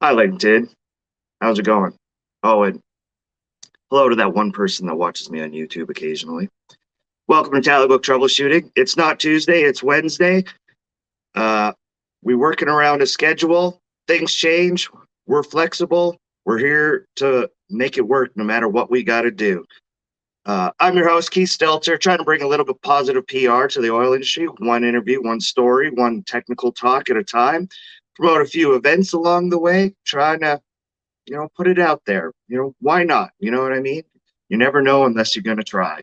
Hi, LinkedIn. How's it going? Oh, and hello to that one person that watches me on YouTube occasionally. Welcome to Tally Book Troubleshooting. It's not Tuesday, it's Wednesday. Uh, we're working around a schedule. Things change. We're flexible. We're here to make it work no matter what we got to do. I'm your host, Keith Stelter, trying to bring a little bit positive PR to the oil industry. One interview, one story, one technical talk at a time. Promote a few events along the way, trying to put it out there. Why not? You know what I mean? You never know unless you're going to try.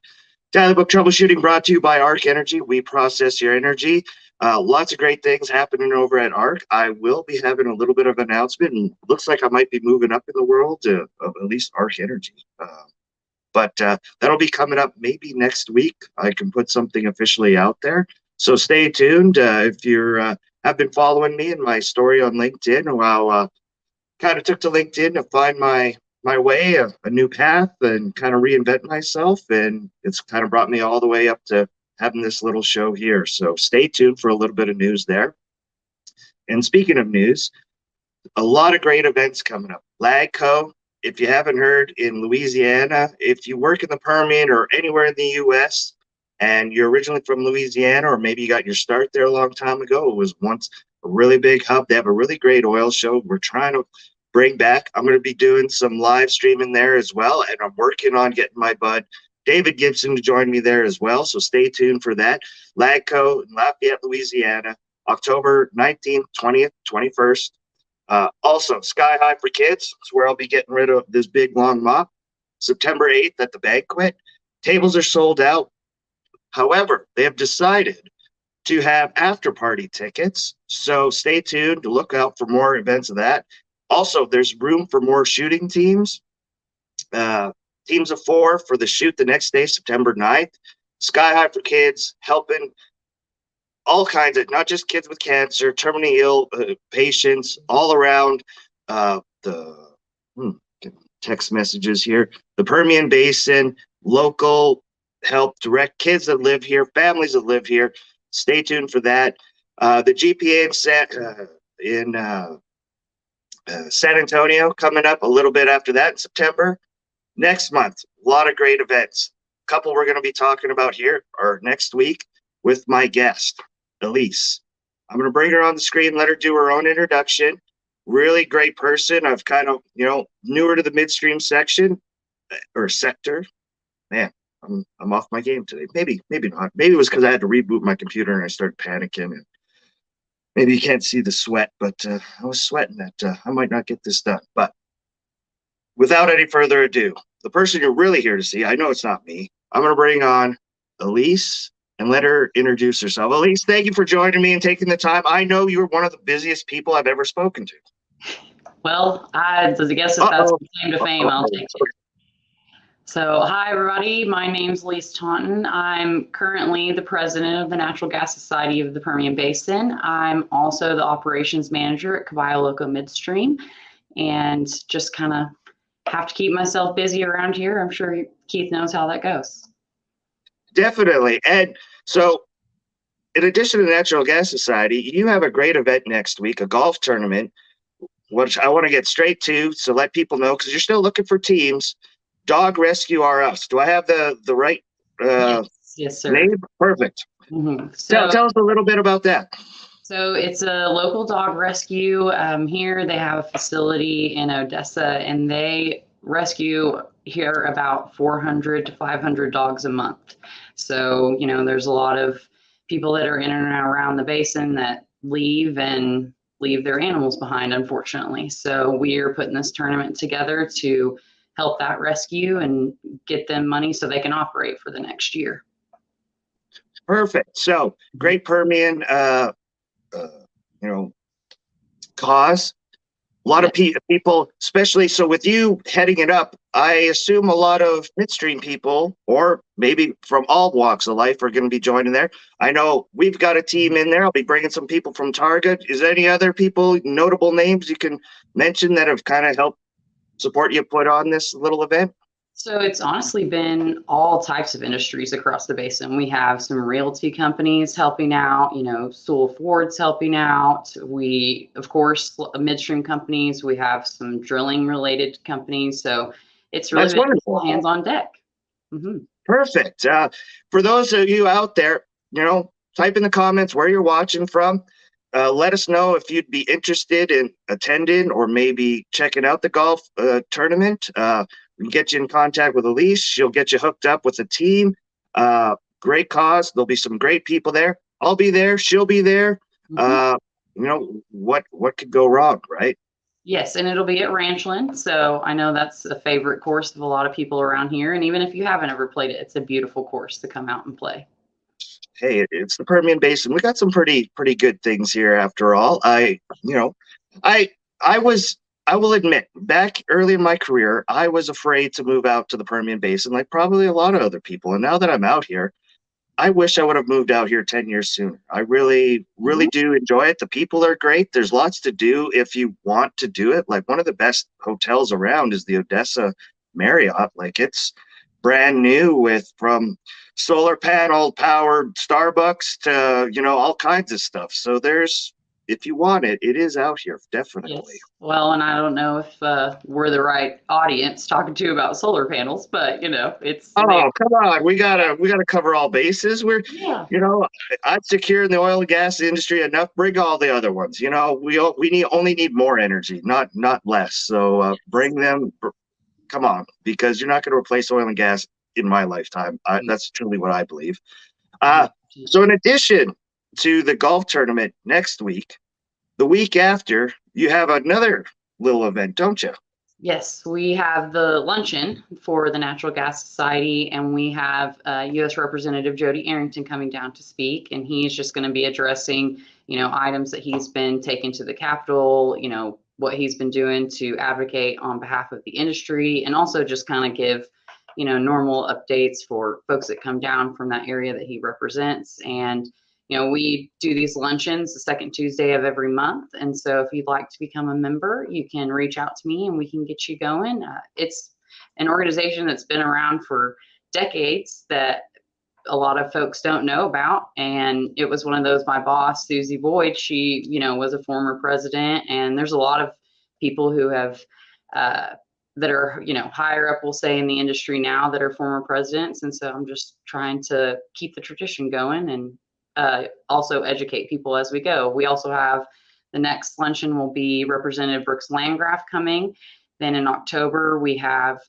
Daily Book Troubleshooting brought to you by Arc Energy. We process your energy. Lots of great things happening over at Arc. I will be having a little bit of an announcement, and looks like I might be moving up in the world of at least Arc Energy. But that'll be coming up maybe next week. I can put something officially out there. So stay tuned. If you have been following me and my story on LinkedIn, well, kind of took to LinkedIn to find my way, a new path, and kind of reinvent myself. And it's kind of brought me all the way up to having this little show here. So stay tuned for a little bit of news there. And speaking of news, a lot of great events coming up. LAGCO, if you haven't heard, in Louisiana, if you work in the Permian or anywhere in the U.S., and you're originally from Louisiana, or maybe you got your start there a long time ago, it was once a really big hub. They have a really great oil show we're trying to bring back. I'm going to be doing some live streaming there as well, and I'm working on getting my bud David Gibson to join me there as well, so stay tuned for that. LAGCO in Lafayette, Louisiana, October 19th, 20th, 21st. Also, Sky High for Kids is where I'll be getting rid of this big long mop. September 8th at the banquet. Tables are sold out. However, they have decided to have after party tickets, so stay tuned to look out for more events of that. Also, there's room for more shooting teams. Teams of 4 for the shoot the next day, September 9th. Sky High for Kids, helping all kinds of, not just kids with cancer, terminally ill patients all around text messages here. The Permian Basin, local help, direct kids that live here, families that live here. Stay tuned for that. The GPA in San Antonio coming up a little bit after that in September. Next month, a lot of great events. A couple we're going to be talking about here or next week with my guest, Elise. I'm going to bring her on the screen, let her do her own introduction. Really great person. I've kind of, newer to the midstream section or sector. Man, I'm off my game today. Maybe not. Maybe it was because I had to reboot my computer and I started panicking. And maybe you can't see the sweat, but I was sweating that I might not get this done. But without any further ado, the person you're really here to see, I know it's not me. I'm going to bring on Elise and let her introduce herself. Elise, thank you for joining me and taking the time. I know you're one of the busiest people I've ever spoken to. Well, I guess if that's claim to fame, I'll take it. So, hi, everybody. My name's Elise Taunton. I'm currently the president of the Natural Gas Society of the Permian Basin. I'm also the operations manager at Caballo Loco Midstream, and just kind of have to keep myself busy around here. I'm sure Keith knows how that goes. Definitely. And so, in addition to the Natural Gas Society, you have a great event next week, a golf tournament, which I want to get straight to, so let people know, because you're still looking for teams. Dog Recue R Us. Do I have the right yes, sir. name? Perfect. Mm-hmm. Tell us a little bit about that. So it's a local dog rescue. Here they have a facility in Odessa, and they rescue here about 400 to 500 dogs a month. So, there's a lot of people that are in and around the basin that leave their animals behind, unfortunately. So we are putting this tournament together to help that rescue and get them money so they can operate for the next year. Perfect. So great Permian, cause. A lot of people, especially so with you heading it up, I assume a lot of midstream people, or maybe from all walks of life, are going to be joining there. I know we've got a team in there. I'll be bringing some people from Target. Is there any other people, notable names you can mention that have kind of helped support you put on this little event? So it's honestly been all types of industries across the basin. We have some realty companies helping out, Sewell Ford's helping out. We, of course, midstream companies. We have some drilling related companies. So it's really That's been wonderful. all hands on deck. Hmm. Perfect. For those of you out there, type in the comments where you're watching from. Let us know if you'd be interested in attending or maybe checking out the golf tournament. We can get you in contact with Elise. She'll get you hooked up with a team. Great cause. There'll be some great people there. I'll be there. She'll be there. Hmm. What could go wrong, right? Yes, and it'll be at Ranchland. So I know that's a favorite course of a lot of people around here. And even if you haven't ever played it, it's a beautiful course to come out and play. Hey, it's the Permian Basin. We got some pretty good things here after all. I I was I will admit, back early in my career, I was afraid to move out to the Permian Basin, like probably a lot of other people. And now that I'm out here, I wish I would have moved out here 10 years sooner. I really Mhm. do enjoy it. The people are great. There's lots to do if you want to do it. Like one of the best hotels around is the Odessa Marriott. Like it's brand new with from solar panel powered Starbucks to, all kinds of stuff. So there's, if you want it, it is out here, definitely. Yes. Well, and I don't know if we're the right audience talking to about solar panels, but it's there. Oh, come on. We gotta cover all bases. Yeah. You know, I'm secure in the oil and gas industry enough. Bring all the other ones. We only need more energy, not less. So bring them. Come on, because you're not going to replace oil and gas in my lifetime. That's truly what I believe. Uh, so in addition to the golf tournament next week, the week after, you have another little event, don't you? Yes, we have the luncheon for the Natural Gas Society, and we have U.S. Representative Jody Arrington coming down to speak, and he's just going to be addressing, items that he's been taking to the Capitol, what he's been doing to advocate on behalf of the industry, and also just kind of give, normal updates for folks that come down from that area that he represents. And we do these luncheons the second Tuesday of every month. And so if you'd like to become a member, you can reach out to me and we can get you going. It's an organization that's been around for decades that a lot of folks don't know about. And it was one of those, my boss, Susie Boyd, she, was a former president. And there's a lot of people who have, that are, higher up, we'll say, in the industry now that are former presidents. And so I'm just trying to keep the tradition going and also educate people as we go. We also have the next luncheon will be Representative Brooks Landgraf coming. Then in October, we have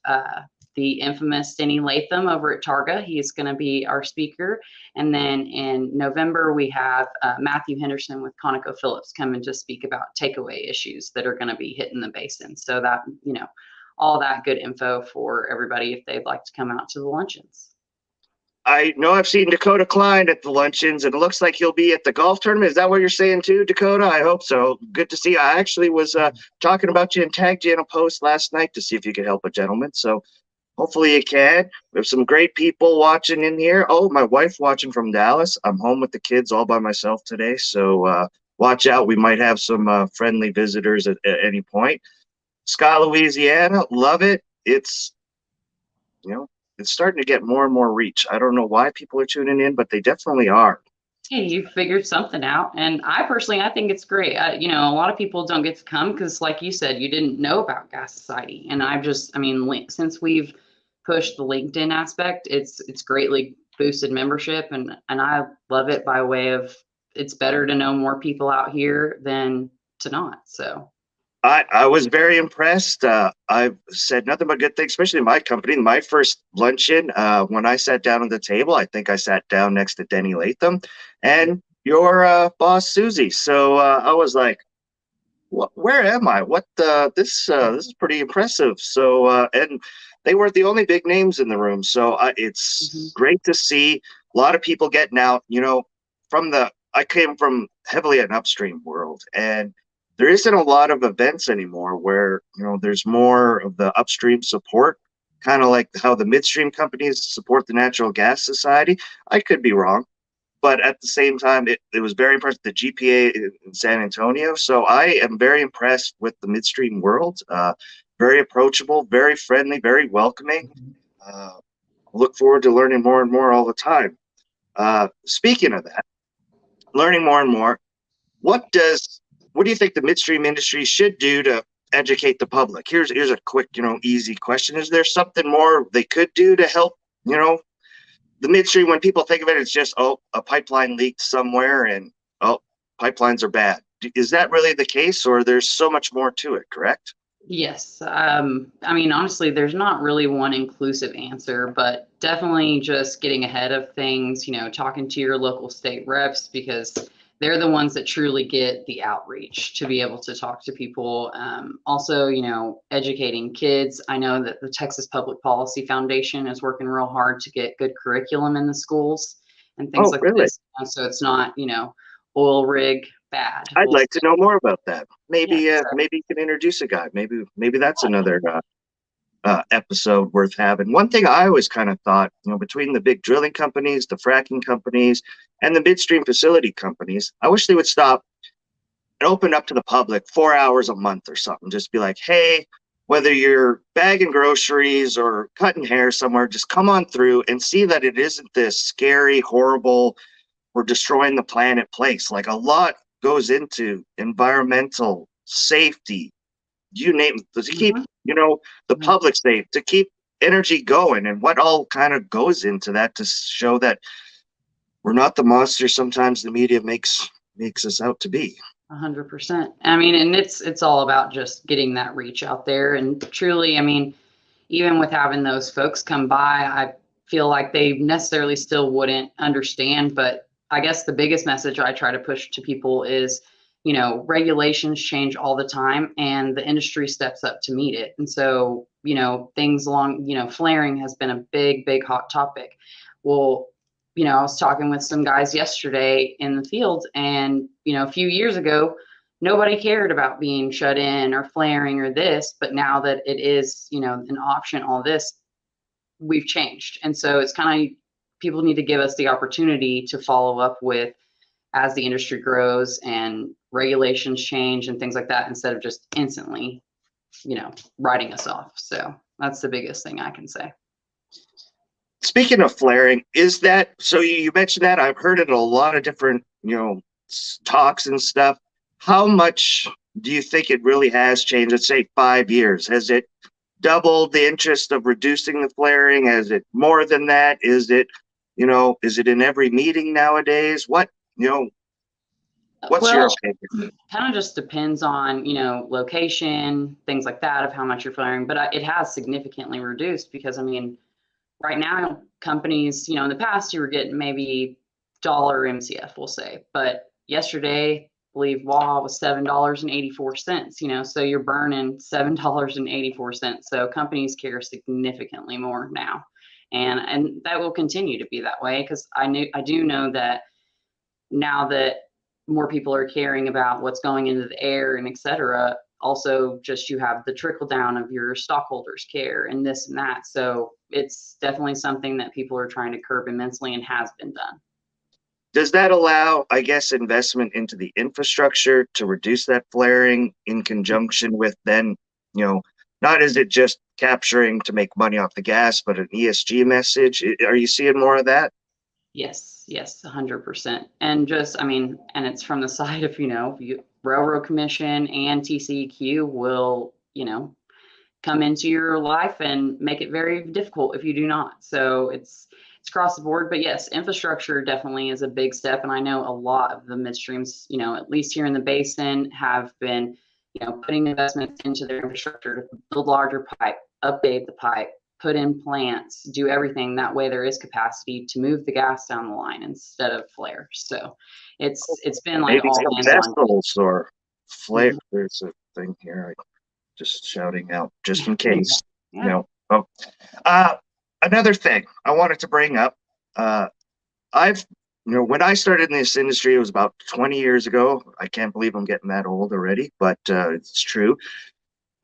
the infamous Denny Latham over at Targa. He's going to be our speaker. And then in November, we have Matthew Henderson with ConocoPhillips coming to speak about takeaway issues that are going to be hitting the basin. So that, all that good info for everybody if they'd like to come out to the luncheons. I know I've seen Dakota Klein at the luncheons, and it looks like he'll be at the golf tournament. Is that what you're saying too, Dakota? I hope so. Good to see you. I actually was talking about you and tagged you in a post last night to see if you could help a gentleman. So hopefully you can. We have some great people watching in here. Oh, my wife watching from Dallas. I'm home with the kids all by myself today. So watch out. We might have some friendly visitors at any point. Scott, Louisiana. Love it. You know, it's starting to get more and more reach. I don't know why people are tuning in, but they definitely are. Hey, you figured something out. And I personally, I think it's great. A lot of people don't get to come because, like you said, you didn't know about Gas Society. And since we've pushed the LinkedIn aspect, it's greatly boosted membership, and I love it by way of it's better to know more people out here than to not. So. I was very impressed. I've said nothing but good things, especially in my company. My first luncheon, when I sat down at the table, I think I sat down next to Denny Latham and your boss, Susie. So I was like, where am I? This is pretty impressive. So, and they weren't the only big names in the room. So it's great to see a lot of people getting out, I came from heavily an upstream world, and there isn't a lot of events anymore where there's more of the upstream support, kind of like how the midstream companies support the Natural Gas Society. I could be wrong, but at the same time, it was very impressive. The GPA in San Antonio, so I am very impressed with the midstream world. Very approachable, very friendly, very welcoming. Uh, look forward to learning more and more all the time. Speaking of that, learning more and more, what do you think the midstream industry should do to educate the public? Here's a quick, easy question. Is there something more they could do to help, the midstream? When people think of it, it's just, oh, a pipeline leaked somewhere and, oh, pipelines are bad. Is that really the case, or there's so much more to it, correct? Yes. I mean, honestly, there's not really one inclusive answer, but definitely just getting ahead of things, talking to your local state reps, because they're the ones that truly get the outreach to be able to talk to people. Also, educating kids. I know that the Texas Public Policy Foundation is working real hard to get good curriculum in the schools and things Oh, like really? this. So it's not, oil rig bad. I'd We'll like to say. know more about that. Yeah. Maybe you can introduce a guy. Maybe that's another episode worth having. One thing I always kind of thought, between the big drilling companies, the fracking companies, and the midstream facility companies, I wish they would stop and open up to the public 4 hours a month or something. Just be like, hey, whether you're bagging groceries or cutting hair somewhere, just come on through and see that it isn't this scary, horrible, we're destroying the planet place. Like, a lot goes into environmental safety, you name it, to keep, the public safe, to keep energy going, and what all kind of goes into that to show that we're not the monster sometimes the media makes us out to be. 100%. I mean, and it's all about just getting that reach out there. And truly, I mean, even with having those folks come by, I feel like they necessarily still wouldn't understand. But I guess the biggest message I try to push to people is, regulations change all the time and the industry steps up to meet it. And so, things along, flaring has been a big, big hot topic. Well, I was talking with some guys yesterday in the field, and, a few years ago, nobody cared about being shut in or flaring or this, but now that it is, an option, all this, we've changed. And so it's kind of, people need to give us the opportunity to follow up with, as the industry grows and regulations change and things like that, instead of just instantly, writing us off. So that's the biggest thing I can say. Speaking of flaring, is that so? You mentioned that. I've heard it a lot of different, talks and stuff. How much do you think it really has changed? Let's say 5 years. Has it doubled the interest of reducing the flaring? Is it more than that? Is it, is it in every meeting nowadays? What's your opinion? Kind of just depends on, location, things like that, of how much you're flaring. But it has significantly reduced, because, I mean, right now, companies, in the past, you were getting maybe dollar MCF, we'll say. But yesterday, I believe Waha was $7.84, so you're burning $7.84. So companies care significantly more now. And that will continue to be that way, because I do know that now that more people are caring about what's going into the air and et cetera, also just you have the trickle down of your stockholders care and this and that. So it's definitely something that people are trying to curb immensely, and has been done. Does that allow, I guess, investment into the infrastructure to reduce that flaring in conjunction with then, not is it just capturing to make money off the gas, but an ESG message? Are you seeing more of that? Yes, 100%. And just, I mean, and it's from the side of, Railroad Commission and TCEQ will, come into your life and make it very difficult if you do not. So it's across the board. But yes, infrastructure definitely is a big step. And I know a lot of the midstreams, at least here in the basin, have been, putting investments into their infrastructure to build larger pipe, update the pipe, put in plants, do everything. That way there is capacity to move the gas down the line instead of flare. So it's been like maybe all some hands on vessels or flare. deck. There's a thing here. Just shouting out just in case. Yeah. Oh, another thing I wanted to bring up. I've, when I started in this industry, it was about 20 years ago. I can't believe I'm getting that old already, but it's true.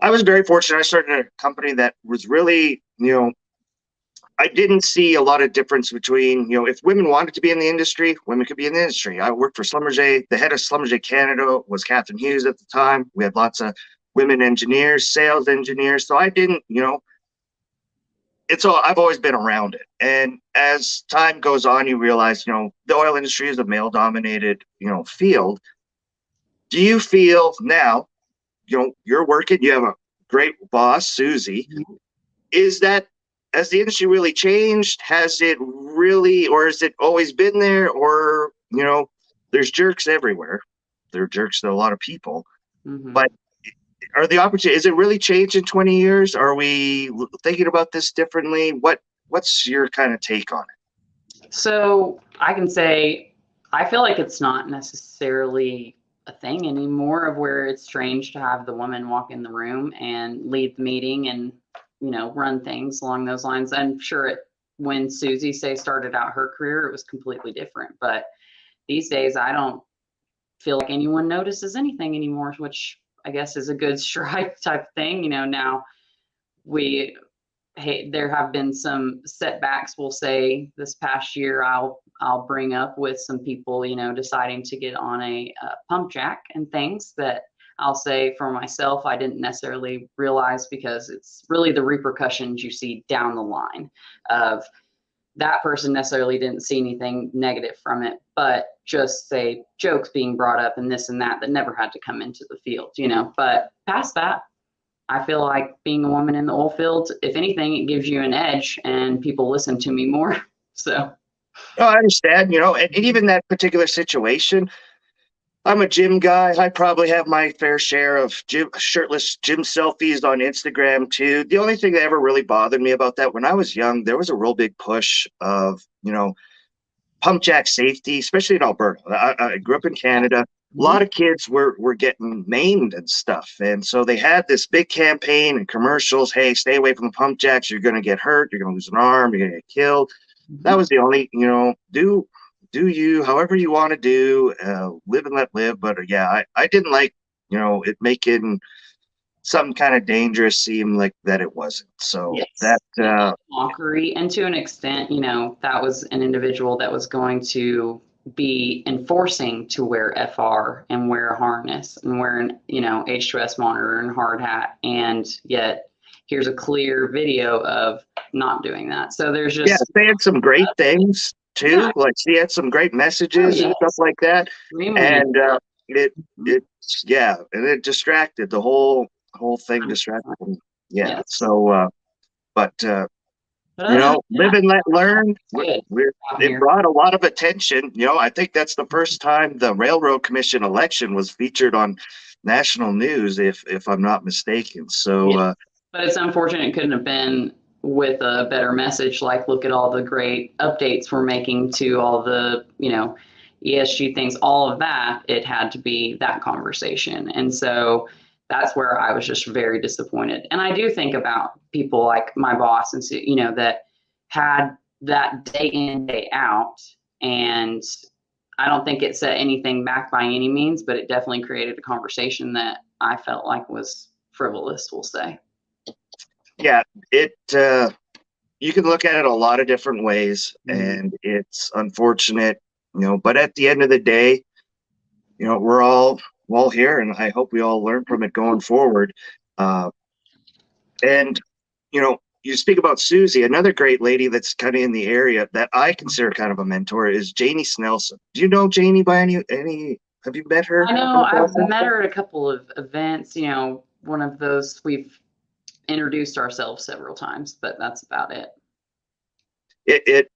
I was very fortunate. I started a company that was really, I didn't see a lot of difference between, if women wanted to be in the industry, women could be in the industry. I worked for Schlumberger. The head of Schlumberger Canada was Catherine Hughes at the time. We had lots of women engineers, sales engineers. So I didn't, it's all, I've always been around it. And as time goes on, you realize, the oil industry is a male dominated, field. Do you feel now, you're working, you have a great boss, Susie. Is that, has the industry really changed? Has it really, or has it always been there? Or, there's jerks everywhere. There are jerks to a lot of people. But are the opportunity, is it really changed in 20 years? Are we thinking about this differently? What's your kind of take on it? So I can say, I feel like it's not necessarily a thing anymore of where it's strange to have the woman walk in the room and lead the meeting and, run things along those lines. I'm sure when Susie started out her career, it was completely different. But these days, I don't feel like anyone notices anything anymore, which I guess is a good strike type thing. Now there have been some setbacks, we'll say, this past year. I'll bring up with some people, deciding to get on a pump jack and things that I'll say for myself, I didn't necessarily realize, because it's really the repercussions you see down the line of that person necessarily didn't see anything negative from it, but just say jokes being brought up and this and that never had to come into the field, but past that, I feel like being a woman in the oil field, if anything, it gives you an edge and people listen to me more. So. Oh, I understand, and even that particular situation, I'm a gym guy. I probably have my fair share of shirtless gym selfies on Instagram too. The only thing that ever really bothered me about that, when I was young, there was a real big push of, pump jack safety, especially in Alberta. I grew up in Canada. A lot of kids were getting maimed and stuff. And so they had this big campaign and commercials. Hey, stay away from the pump jacks. You're going to get hurt. You're going to lose an arm. You're going to get killed. That was the only, do you, however you want to do, live and let live. But yeah, I didn't like, it making something kind of dangerous seem like that it wasn't. So yes. That mockery, and to an extent, that was an individual that was going to be enforcing to wear FR and wear a harness and wear an, H2S monitor and hard hat. And yet here's a clear video of not doing that. So there's just, they had some great things too. Yeah. Like she had some great messages and stuff like that. And it distracted the whole thing, distracted them. Yeah. Yes. So, live and let learn. It brought a lot of attention. I think that's the first time the Railroad Commission election was featured on national news, if I'm not mistaken. So, but it's unfortunate it couldn't have been with a better message. Like, look at all the great updates we're making to all the, ESG things, all of that. It had to be that conversation. And so that's where I was just very disappointed. And I do think about people like my boss and, that had that day in, day out. And I don't think it set anything back by any means, but it definitely created a conversation that I felt like was frivolous, we'll say. Yeah, you can look at it a lot of different ways, and it's unfortunate, but at the end of the day, we're all here, and I hope we all learn from it going forward. And, you speak about Susie, another great lady that's kind of in the area that I consider kind of a mentor is Janie Snelson. Do you know Janie by any, have you met her? I know, I've met her at a couple of events, one of those we've introduced ourselves several times, but that's about it.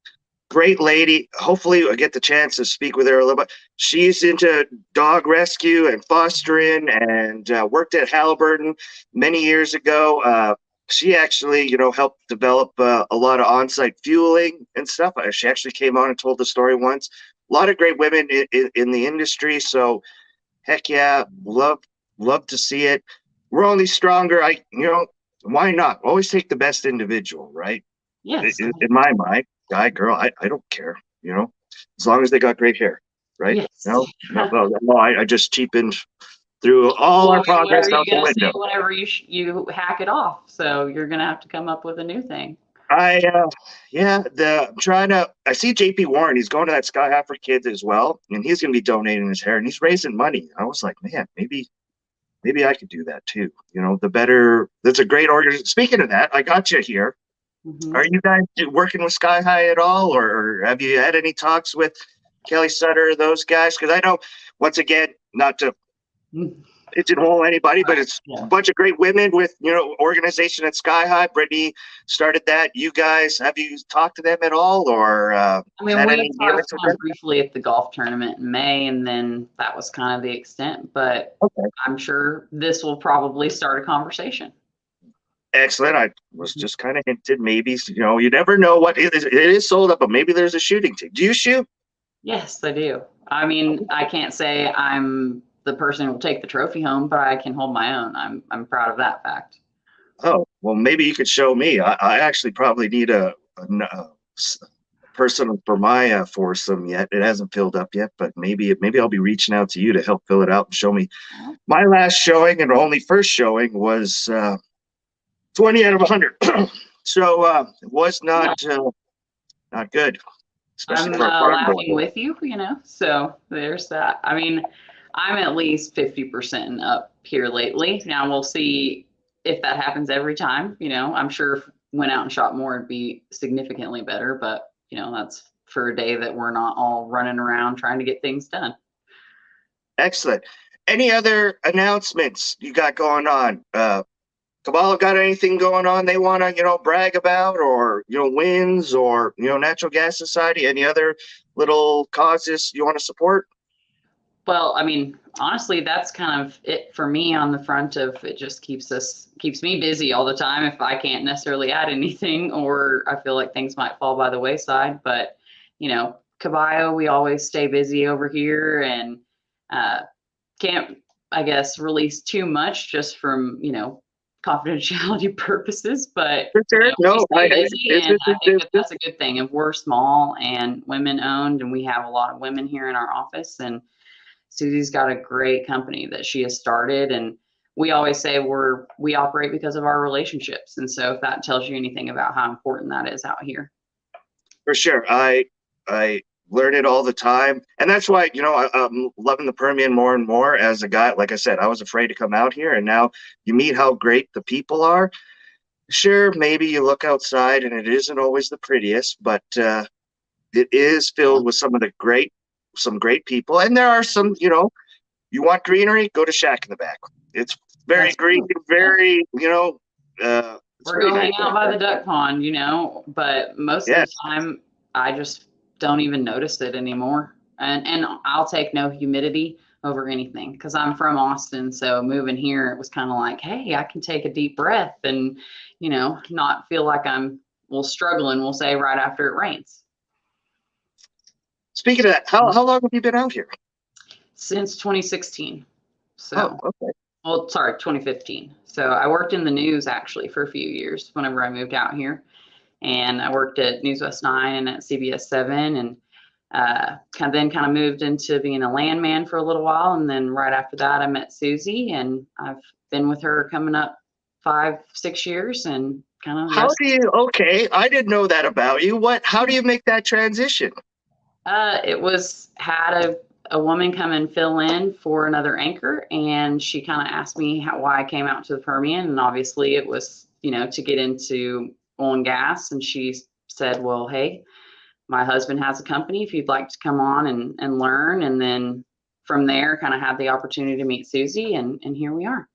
Great lady. Hopefully I get the chance to speak with her a little bit. She's into dog rescue and fostering, and worked at Halliburton many years ago. She actually, helped develop a lot of on-site fueling and stuff. She actually came on and told the story once. A lot of great women in the industry. So heck yeah, love to see it. We're only stronger. Why not? Always take the best individual, right? Yes. In my mind, guy, girl, I don't care, as long as they got great hair, right? Yes. No, I just cheapened through all our progress out the window. Whenever you hack it off, so you're gonna have to come up with a new thing. I'm trying to. I see JP Warren. He's going to that Sky High for Kids as well, and he's gonna be donating his hair, and he's raising money. I was like, man, maybe I could do that too. That's a great organization. Speaking of that, I got you here. Mhm. Are you guys working with Sky High at all, or have you had any talks with Kelly Sutter, those guys? Because I know, once again, not to Mm. pigeonhole anybody, but Right. it's a Yeah. bunch of great women with, organization at Sky High. Brittany started that. You guys, have you talked to them at all, or I mean, had we had any dealings talked with kind them? of briefly at the golf tournament in May, and then that was kind of the extent. But Okay. I'm sure this will probably start a conversation. Excellent. I was Mhm. just kind of hinted, maybe, you never know what it is sold up, but maybe there's a shooting team. Do you shoot? Yes, I do. I mean, I can't say I'm the person who will take the trophy home, but I can hold my own. I'm proud of that fact. Oh, well, maybe you could show me. I actually probably need a person for my foursome yet. It hasn't filled up yet, but maybe I'll be reaching out to you to help fill it out and show me. Well, My last showing and only first showing was 20 out of 100. So it was yeah, not good, especially I'm for a farm boy. laughing with you, so there's that. I mean, I'm at least 50% up here lately. Now we'll see if that happens every time. I'm sure if we went out and shot more, it'd be significantly better, but that's for a day that we're not all running around trying to get things done. Excellent. Any other announcements you got going on? Kabbalah got anything going on they want to, brag about, or, wins, or, Natural Gas Society, any other little causes you want to support? Well, I mean, honestly, that's kind of it for me on the front of it. Just keeps me busy all the time if I can't necessarily add anything, or I feel like things might fall by the wayside. But, Caballo, we always stay busy over here and uh, can't, I guess, release too much just from, confidentiality purposes. But, For sure. we No, stay busy, and business I is think that business. that's a good thing. If we're small and women owned, and we have a lot of women here in our office, and Susie's got a great company that she has started, and we always say we operate because of our relationships. And so if that tells you anything about how important that is out here. For sure. I learn it all the time. And that's why, I'm loving the Permian more and more as a guy. Like I said, I was afraid to come out here, and now you meet how great the people are. Sure, maybe you look outside and it isn't always the prettiest, but it is Yeah. filled with some great people. And there are some, you want greenery, go to Shack in the back. It's very That's green, true. Yeah. very, it's Or very go nice hang out out by there. the duck pond, but most of the Yes, time I just don't even notice it anymore. And I'll take no humidity over anything because I'm from Austin. So moving here, it was kind of like, hey, I can take a deep breath and, not feel like I'm struggling, we'll say, right after it rains. speaking of that, how long have you been out here? Since 2016. Oh, So, okay. well, sorry, 2015. So I worked in the news actually for a few years whenever I moved out here. And I worked at News West 9 and at CBS 7, and kind of moved into being a landman for a little while. And then right after that, I met Susie, and I've been with her coming up 5, 6 years, and kind of How rest. do you, okay, I didn't know that about you. How do you make that transition? It was had a woman come and fill in for another anchor, and she kind of asked me why I came out to the Permian, and obviously it was to get into oil and gas, and she said, well, hey, my husband has a company if you'd like to come on and learn. And then from there, kind of had the opportunity to meet Susie, and here we are.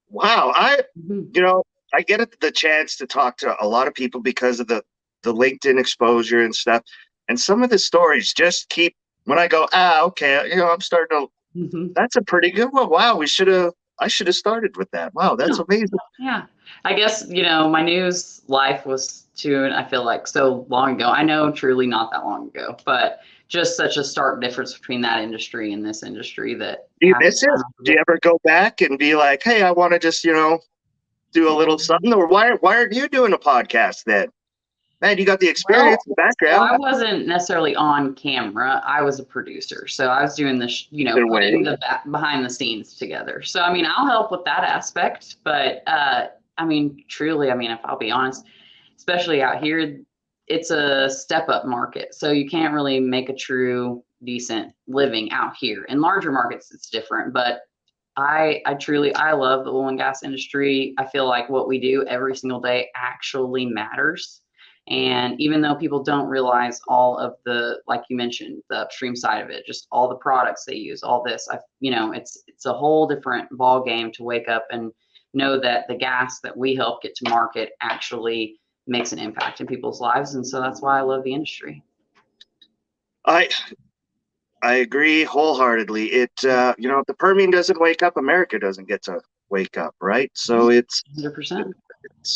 Wow, Mhm. you know, I get the chance to talk to a lot of people because of the LinkedIn exposure and stuff. And some of the stories just keep, when I go, okay, I'm starting to, Mhm. that's a pretty good one. Wow, I should have started with that. Wow, that's Yeah. amazing. Yeah. I guess, my news life was too, and I feel like so long ago. I know truly not that long ago, but just such a stark difference between that industry and this industry that Do you half miss it? the time I Do you forget. ever go back and be like, hey, I want to just, do a little something? Or why aren't you doing a podcast then? Man, you got the experience, Well, the so background. I wasn't necessarily on camera. I was a producer. So I was doing the, In a putting way. the behind the scenes together. So, I mean, I'll help with that aspect. But, I mean, truly, I mean, if I'll be honest, especially out here, it's a step up market. So you can't really make a true decent living out here. In larger markets, it's different. But I love the oil and gas industry. I feel like what we do every single day actually matters. And even though people don't realize all of the, like you mentioned, the upstream side of it, just all the products they use, all this, it's a whole different ball game to wake up and know that the gas that we help get to market actually makes an impact in people's lives. And so that's why I love the industry. I I agree wholeheartedly. If the Permian doesn't wake up, America doesn't get to wake up, right? So 100%.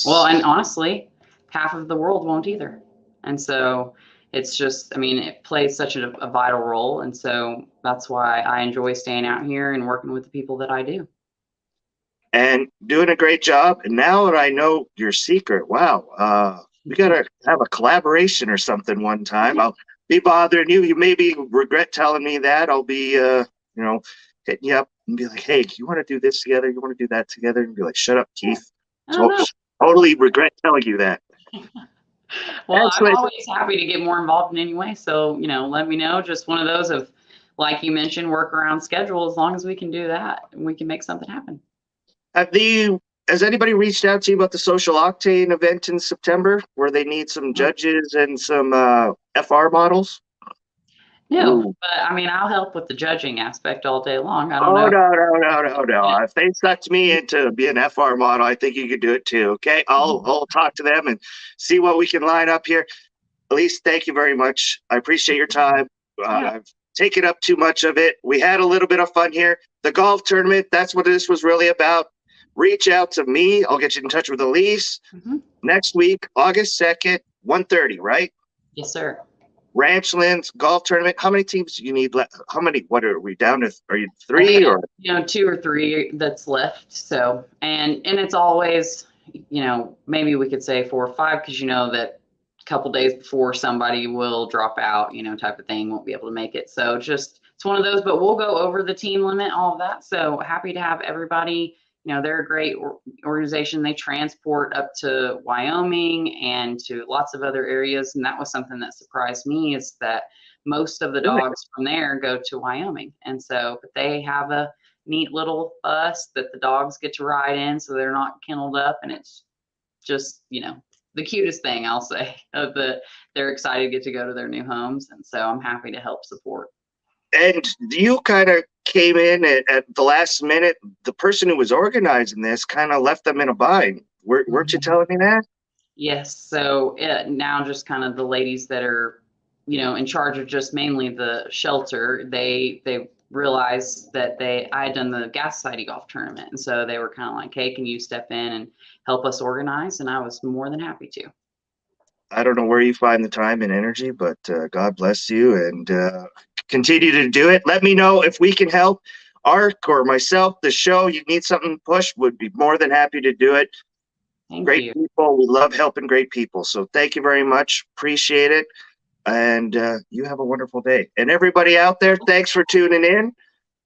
Well, and honestly, half of the world won't either. And so it's just, I mean, it plays such a vital role. And so that's why I enjoy staying out here and working with the people that I do. and doing a great job. And now that I know your secret, wow, we gotta have a collaboration or something one time. I'll be bothering you. You maybe regret telling me that. I'll be, hitting you up and be like, hey, you want to do this together? You want to do that together? And be like, shut up, Keith. I don't know. Totally regret telling you that. Well, That's I'm what- always happy to get more involved in any way. So, let me know. Just one of those of, like you mentioned, work around schedule. As long as we can do that, we can make something happen. Has anybody reached out to you about the Social Octane event in September where they need some judges and some FR models? No, Ooh. but I mean, I'll help with the judging aspect all day long. I Oh, don't know. no. If they sucked me into being an FR model, I think you could do it too. Okay. I'll talk to them and see what we can line up here. Elise, thank you very much. I appreciate your time. Yeah. I've taken up too much of it. We had a little bit of fun here. The golf tournament, that's what this was really about. Reach out to me. I'll get you in touch with Elise. Mhm. Next week, August 2nd, 1:30, right? Yes, sir. Ranchlands golf tournament. How many teams do you need left? What are we down to? Are you I think, 3 or? 2 or 3 that's left. So, and it's always, maybe we could say 4 or 5 because that a couple days before somebody will drop out, type of thing, won't be able to make it. So it's one of those, but we'll go over the team limit, all of that. So happy to have everybody. They're a great organization. They transport up to Wyoming and to lots of other areas. And that was something that surprised me is that most of the dogs from there go to Wyoming. And so, but they have a neat little bus that the dogs get to ride in so they're not kenneled up. And it's just, the cutest thing I'll say they're excited to get to go to their new homes. And so I'm happy to help support. And you kind of came in at the last minute. The person who was organizing this kind of left them in a bind. Weren't you telling me that? Yes. So now just kind of the ladies that are, in charge of just mainly the shelter, they realized that I had done the Gas Society golf tournament. And so they were kind of like, hey, can you step in and help us organize? And I was more than happy to. I don't know where you find the time and energy, but God bless you and continue to do it. Let me know if we can help. Ark or myself, the show, you need something pushed, would be more than happy to do it. Thank Great you. people. We love helping great people. So thank you very much. Appreciate it. And you have a wonderful day. And everybody out there, thanks for tuning in.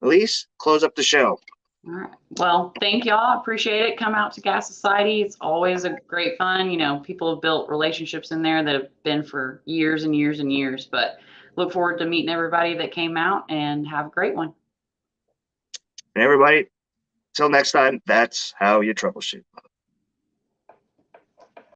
Elise, close up the show. All right. Well, thank y'all. Appreciate it. Come out to Gas Society. It's always a great fun. People have built relationships in there that have been for years and years and years. But look forward to meeting everybody that came out and have a great one. And everybody, till next time, that's how you troubleshoot.